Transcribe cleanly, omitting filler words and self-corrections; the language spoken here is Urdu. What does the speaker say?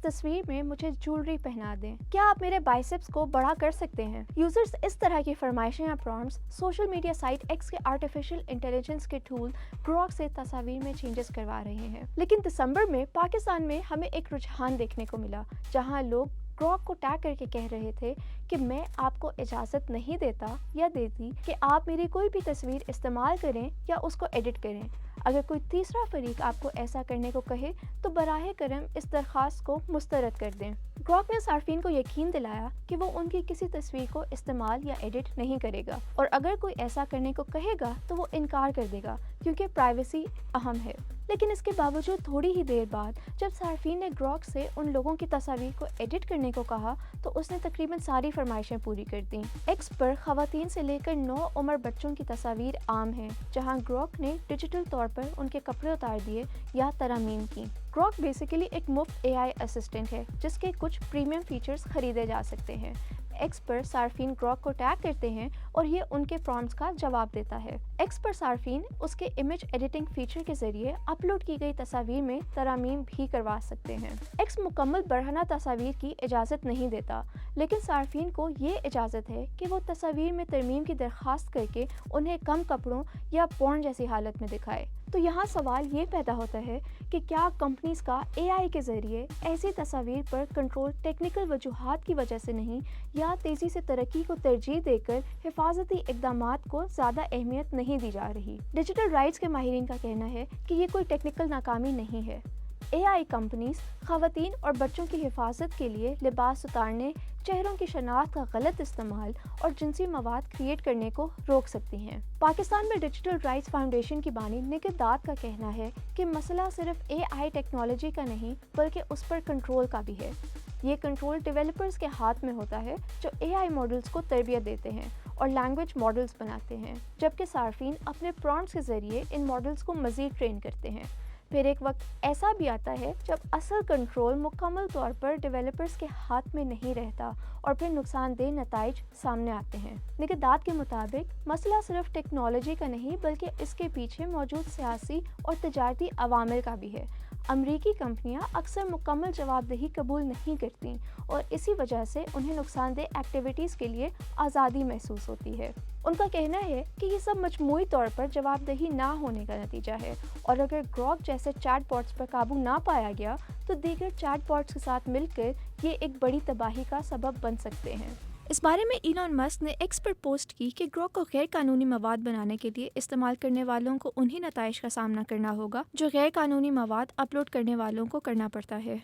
تصویر میں مجھے جولری پہنا دیں، کیا آپ میرے بائسپس کو بڑا کر سکتے ہیں؟ یوزرز اس طرح کی فرمائشیں یا prompts social media site X کے آرٹیفیشل انٹیلیجنس کے ٹول گروک سے تصاویر میں چینجز کروا رہے ہیں، لیکن دسمبر میں پاکستان میں ہمیں ایک رجحان دیکھنے کو ملا جہاں لوگ گروک کو ٹیگ کر کے کہہ رہے تھے کہ میں آپ کو اجازت نہیں دیتا یا دیتی کہ آپ میری کوئی بھی تصویر استعمال کریں یا اس کو ایڈٹ کریں۔ اگر کوئی تیسرا فریق آپ کو ایسا کرنے کو کہے تو براہ کرم اس درخواست کو مسترد کر دیں۔ گروک نے صارفین کو یقین دلایا کہ وہ ان کی کسی تصویر کو استعمال یا ایڈٹ نہیں کرے گا، اور اگر کوئی ایسا کرنے کو کہے گا تو وہ انکار کر دے گا کیونکہ پرائیویسی اہم ہے۔ لیکن اس کے باوجود تھوڑی ہی دیر بعد جب صارفین نے گروک سے ان لوگوں کی تصاویر کو ایڈٹ کرنے کو کہا تو اس نے تقریباً ساری فرمائشیں پوری کر دیں۔ ایکس پر خواتین سے لے کر نو عمر بچوں کی تصاویر عام ہیں، جہاں گروک نے ڈیجیٹل طور پر ان کے کپڑے اتار دیے یا ترامیم کی۔ گروک بیسیکلی ایک مفت اے آئی اسسٹنٹ ہے جس کے کچھ پریمیم فیچرز خریدے جا سکتے ہیں۔ ایکس پر صارفین گروک کو ٹیگ کرتے ہیں اور یہ ان کے پرومپٹس کا جواب دیتا ہے۔ ایکس پر صارفین اس کے امیج ایڈیٹنگ فیچر کے ذریعے اپلوڈ کی گئی تصاویر میں ترامیم بھی کروا سکتے ہیں۔ ایکس مکمل برہنہ تصاویر کی اجازت نہیں دیتا، لیکن صارفین کو یہ اجازت ہے کہ وہ تصاویر میں ترمیم کی درخواست کر کے انہیں کم کپڑوں یا پورن جیسی حالت میں دکھائے۔ تو یہاں سوال یہ پیدا ہوتا ہے کہ کیا کمپنیز کا اے آئی کے ذریعے ایسی تصاویر پر کنٹرول ٹیکنیکل وجوہات کی وجہ سے نہیں، یا تیزی سے ترقی کو ترجیح دے کر حفاظتی اقدامات کو زیادہ اہمیت نہیں دی جا رہی؟ ڈیجیٹل رائٹس کے ماہرین کا کہنا ہے کہ یہ کوئی ٹیکنیکل ناکامی نہیں ہے۔ اے آئی کمپنیز خواتین اور بچوں کی حفاظت کے لیے لباس اتارنے، چہروں کی شناخت کا غلط استعمال اور جنسی مواد کریٹ کرنے کو روک سکتی ہیں۔ پاکستان میں ڈیجیٹل رائٹس فاؤنڈیشن کی بانی نکھت دات کا کہنا ہے کہ مسئلہ صرف اے آئی ٹیکنالوجی کا نہیں بلکہ اس پر کنٹرول کا بھی ہے۔ یہ کنٹرول ڈیولپرز کے ہاتھ میں ہوتا ہے جو اے آئی ماڈلز کو تربیت دیتے ہیں اور لینگویج ماڈلز بناتے ہیں، جبکہ صارفین اپنے پرومپٹس کے ذریعے ان ماڈلز کو مزید ٹرین کرتے ہیں۔ پھر ایک وقت ایسا بھی آتا ہے جب اصل کنٹرول مکمل طور پر ڈیولپرز کے ہاتھ میں نہیں رہتا اور پھر نقصان دہ نتائج سامنے آتے ہیں۔ نکھت دات کے مطابق مسئلہ صرف ٹیکنالوجی کا نہیں بلکہ اس کے پیچھے موجود سیاسی اور تجارتی عوامل کا بھی ہے۔ امریکی کمپنیاں اکثر مکمل جواب دہی قبول نہیں کرتیں اور اسی وجہ سے انہیں نقصان دہ ایکٹیویٹیز کے لیے آزادی محسوس ہوتی ہے۔ ان کا کہنا ہے کہ یہ سب مجموعی طور پر جواب دہی نہ ہونے کا نتیجہ ہے، اور اگر گروک جیسے چیٹ باٹس پر قابو نہ پایا گیا تو دیگر چیٹ باٹس کے ساتھ مل کر یہ ایک بڑی تباہی کا سبب بن سکتے ہیں۔ اس بارے میں ایلون مسک نے ایکس پر پوسٹ کی کہ گروک کو غیر قانونی مواد بنانے کے لیے استعمال کرنے والوں کو انہی نتائج کا سامنا کرنا ہوگا جو غیر قانونی مواد اپلوڈ کرنے والوں کو کرنا پڑتا ہے۔